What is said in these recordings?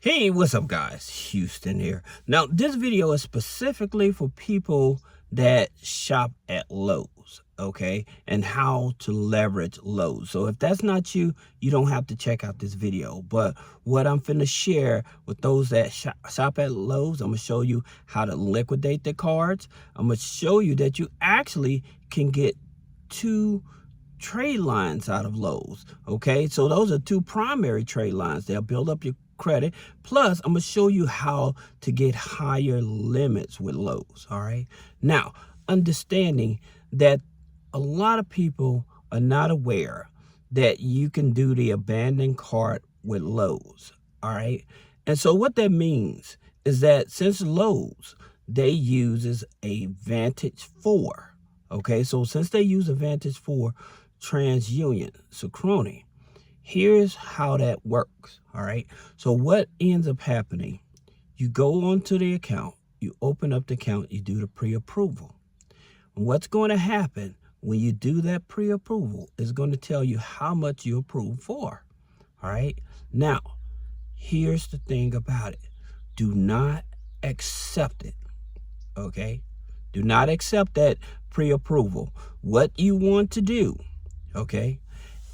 Hey, what's up guys? Houston here. Now, this video is specifically for people that shop at Lowe's, okay? And how to leverage Lowe's. So if that's not you, you don't have to check out this video. But what I'm finna share with those that shop at Lowe's, I'm gonna show you how to liquidate the cards. I'm gonna show you that you actually can get 2 trade lines out of Lowe's, okay? So those are 2 primary trade lines. They'll build up your credit. Plus, I'm gonna show you how to get higher limits with Lowe's, all right? Now, understanding that a lot of people are not aware that you can do the abandoned cart with Lowe's, all right? And so what that means is that since Lowe's, they uses a Vantage 4, okay? So since they use a Vantage 4 TransUnion Synchrony, here's how that works, all right? So what ends up happening, you go onto the account, you open up the account, you do the pre-approval. What's going to happen when you do that pre-approval is going to tell you how much you approve for, all right? Now, here's the thing about it. Do not accept it, okay? Do not accept that pre-approval. What you want to do, okay,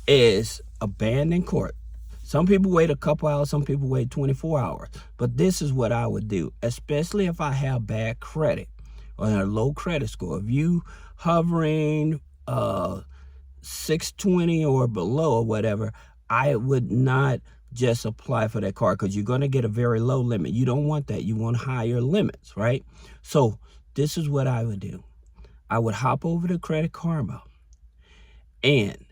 is abandon cart. Some people wait a couple hours, some people wait 24 hours. But this is what I would do, especially if I have bad credit or a low credit score. If you hovering 620 or below or whatever, I would not just apply for that card because you're going to get a very low limit. You don't want that. You want higher limits, right? So this is what I would do. I would hop over to Credit Karma and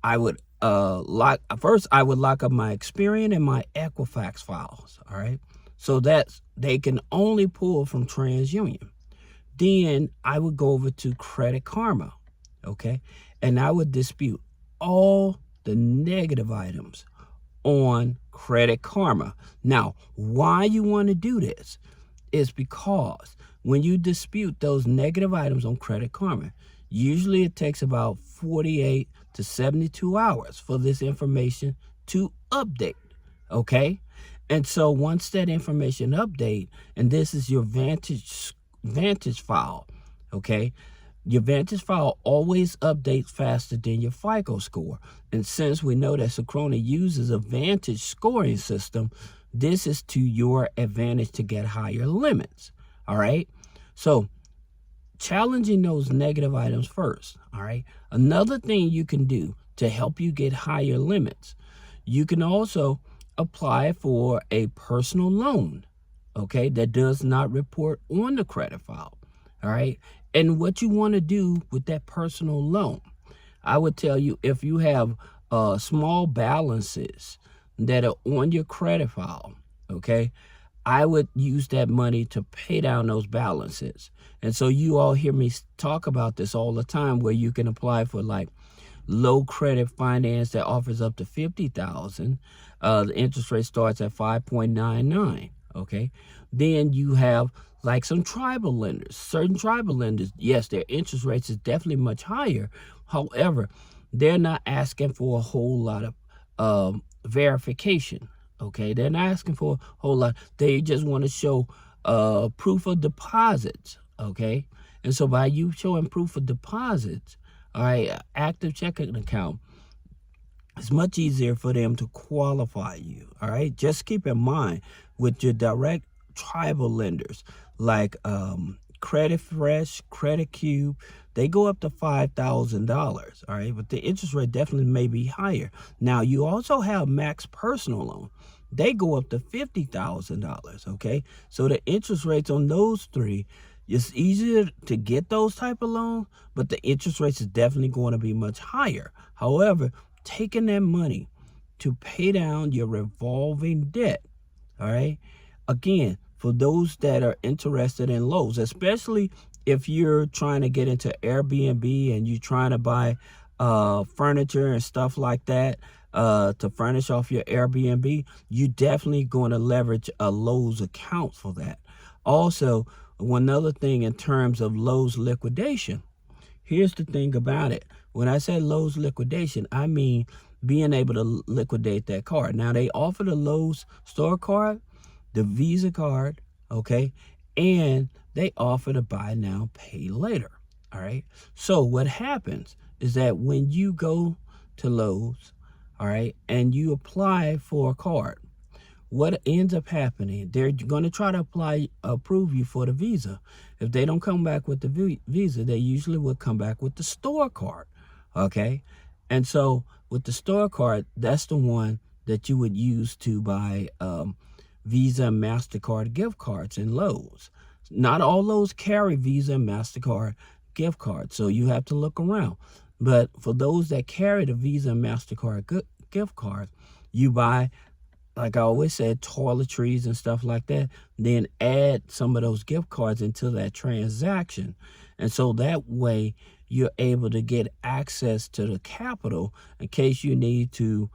I would lock up my Experian and my Equifax files, all right? So that they can only pull from TransUnion. Then I would go over to Credit Karma, okay? And I would dispute all the negative items on Credit Karma. Now, why you want to do this is because when you dispute those negative items on Credit Karma, usually it takes about 48 to 72 hours for this information to update, okay? And so once that information update, and this is your Vantage file, okay? Your Vantage file always updates faster than your FICO score. And since we know that Synchrony uses a Vantage scoring system, this is to your advantage to get higher limits, all right? So challenging those negative items first, all right? Another thing you can do to help you get higher limits, you can also apply for a personal loan, okay, that does not report on the credit file, all right? And what you want to do with that personal loan, I would tell you if you have small balances that are on your credit file, okay, I would use that money to pay down those balances. And so you all hear me talk about this all the time, where you can apply for like low credit finance that offers up to $50,000. The interest rate starts at 5.99, okay? Then you have like some tribal lenders. Certain tribal lenders, yes, their interest rates is definitely much higher. However, they're not asking for a whole lot of verification. Okay, they're not asking for a whole lot. They just want to show proof of deposits, okay? And so by you showing proof of deposits, all right, active checking account, it's much easier for them to qualify you, all right? Just keep in mind with your direct tribal lenders like Credit Fresh, Credit Cube, they go up to $5,000, all right? But the interest rate definitely may be higher. Now, you also have Max Personal Loan. They go up to $50,000, okay? So the interest rates on those 3, it's easier to get those type of loans, but the interest rates is definitely going to be much higher. However, taking that money to pay down your revolving debt, all right? Again, for those that are interested in Lowe's, especially if you're trying to get into Airbnb and you're trying to buy furniture and stuff like that to furnish off your Airbnb, you definitely going to leverage a Lowe's account for that. Also, one other thing in terms of Lowe's liquidation, here's the thing about it. When I say Lowe's liquidation, I mean being able to liquidate that card. Now, they offer the Lowe's store card, the Visa card, okay, and they offer to buy now, pay later. All right. So what happens is that when you go to Lowe's, all right, and you apply for a card, what ends up happening, they're going to try to approve you for the Visa. If they don't come back with the Visa, they usually will come back with the store card, okay? And so with the store card, that's the one that you would use to buy Visa and MasterCard gift cards in Lowe's. Not all Lowe's carry Visa and MasterCard gift cards, so you have to look around. But for those that carry the Visa and MasterCard gift cards, you buy, like I always said, toiletries and stuff like that, then add some of those gift cards into that transaction. And so that way you're able to get access to the capital in case you need to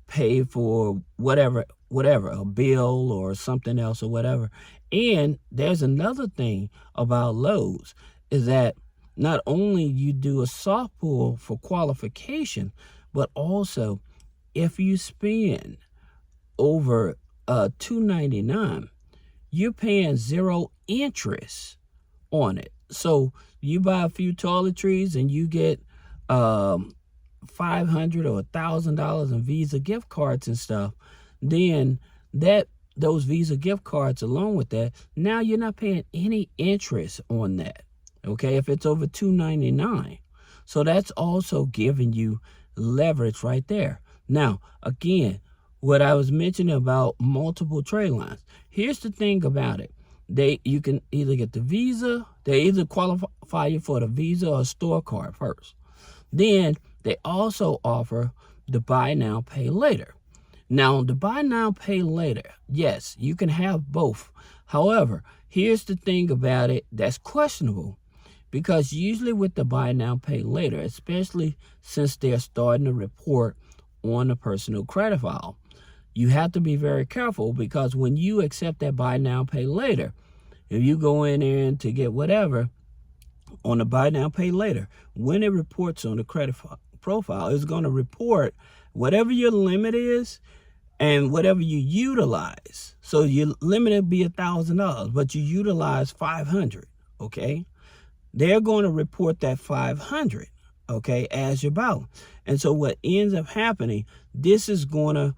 pay for whatever, a bill or something else or whatever. And there's another thing about Lowe's is that not only you do a soft pull for qualification, but also if you spend over $299, you're paying 0 interest on it. So you buy a few toiletries and you get $500 or $1,000 in Visa gift cards and stuff, then those Visa gift cards along with that, now you're not paying any interest on that, okay, if it's over $299. So that's also giving you leverage right there. Now, again, what I was mentioning about multiple trade lines, here's the thing about it. You can either get the Visa, they either qualify you for the Visa or store card first. Then they also offer the buy now, pay later. Now, the buy now, pay later, yes, you can have both. However, here's the thing about it that's questionable, because usually with the buy now, pay later, especially since they're starting to report on the personal credit file, you have to be very careful, because when you accept that buy now, pay later, if you go in there to get whatever on the buy now, pay later, when it reports on the credit profile, it's going to report whatever your limit is and whatever you utilize. So your limit would be $1,000, but you utilize $500, okay? They're going to report that $500, okay, as your balance. And so what ends up happening, this is going to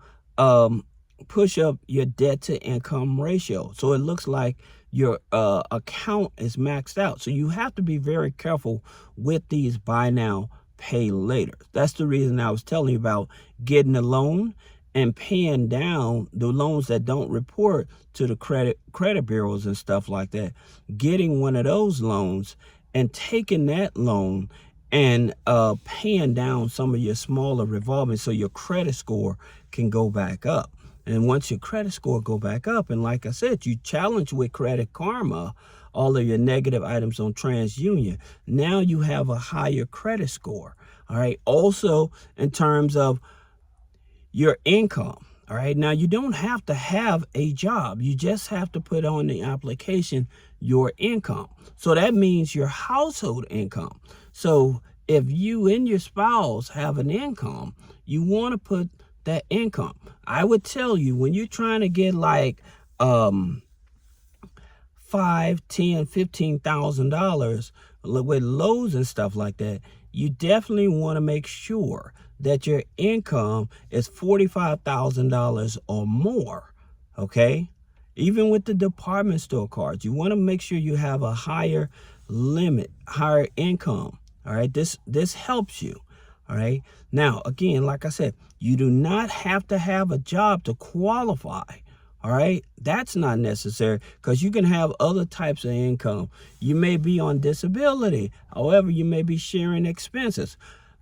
push up your debt to income ratio. So it looks like your account is maxed out. So you have to be very careful with these buy now, pay later. That's the reason I was telling you about getting a loan and paying down the loans that don't report to the credit bureaus and stuff like that. Getting one of those loans and taking that loan and paying down some of your smaller revolving so your credit score can go back up. And once your credit score go back up, and like I said, you challenge with Credit Karma all of your negative items on TransUnion, now you have a higher credit score. All right. Also, in terms of your income. All right. Now, you don't have to have a job. You just have to put on the application your income. So that means your household income. So if you and your spouse have an income, you want to put that income. I would tell you, when you're trying to get like $5,000, $10,000, $15,000 with Lowe's and stuff like that, you definitely want to make sure that your income is $45,000 or more, okay? Even with the department store cards, you want to make sure you have a higher limit, higher income, all right? This helps you, all right? Now, again, like I said, you do not have to have a job to qualify, all right? That's not necessary, because you can have other types of income. You may be on disability. However, you may be sharing expenses.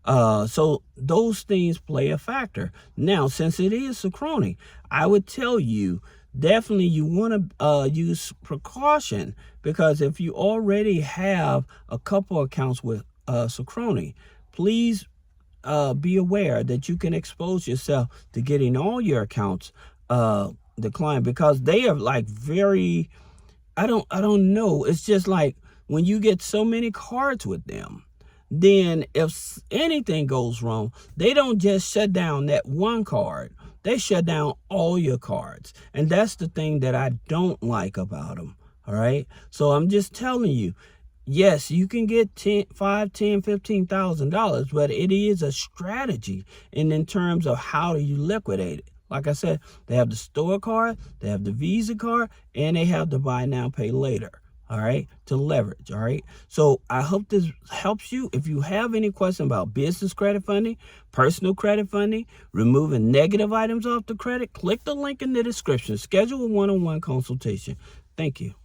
So those things play a factor. Now, since it is Synchrony, I would tell you, definitely you want to use precaution, because if you already have a couple accounts with Synchrony, please be aware that you can expose yourself to getting all your accounts declined, because they are like very, I don't know. It's just like when you get so many cards with them, then if anything goes wrong, they don't just shut down that one card. they shut down all your cards. And that's the thing that I don't like about them. All right. So I'm just telling you, yes, you can get $15,000, but it is a strategy. And in terms of how do you liquidate it? Like I said, they have the store card, they have the Visa card, and they have the buy now, pay later. All right, to leverage. All right. So I hope this helps you. If you have any question about business credit funding, personal credit funding, removing negative items off the credit, click the link in the description. Schedule a one-on-one consultation. Thank you.